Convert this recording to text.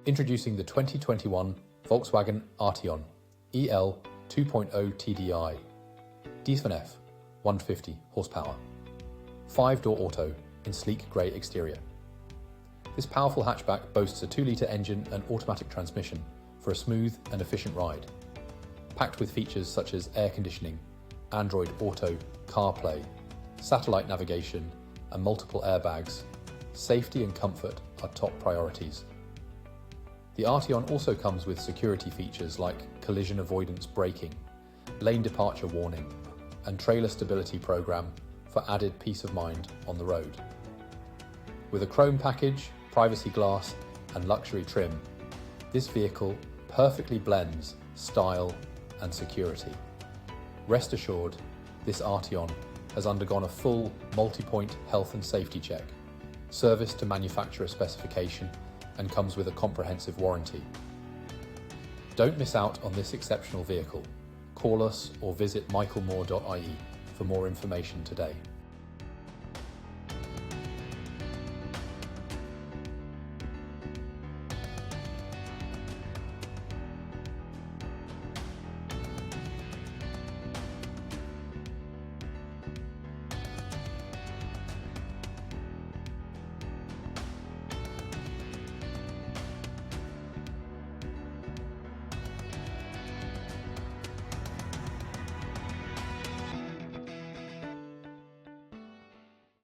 Introducing the 2021 Volkswagen Arteon EL 2.0tdi D7F 150 horsepower, 5-door auto in sleek grey exterior. This powerful hatchback boasts a 2-litre engine and automatic transmission for a smooth and efficient ride, packed with features such as air conditioning, Android Auto, CarPlay, satellite navigation and multiple airbags. Safety and comfort are top priorities. The Arteon also comes with security features like collision avoidance braking, lane departure warning, and trailer stability program for added peace of mind on the road. With a chrome package, privacy glass, and luxury trim, this vehicle perfectly blends style and security. Rest assured, this Arteon has undergone a full multi-point health and safety check, serviced to manufacturer specification, and comes with a comprehensive warranty. Don't miss out on this exceptional vehicle. Call us or visit michaelmoore.ie for more information today.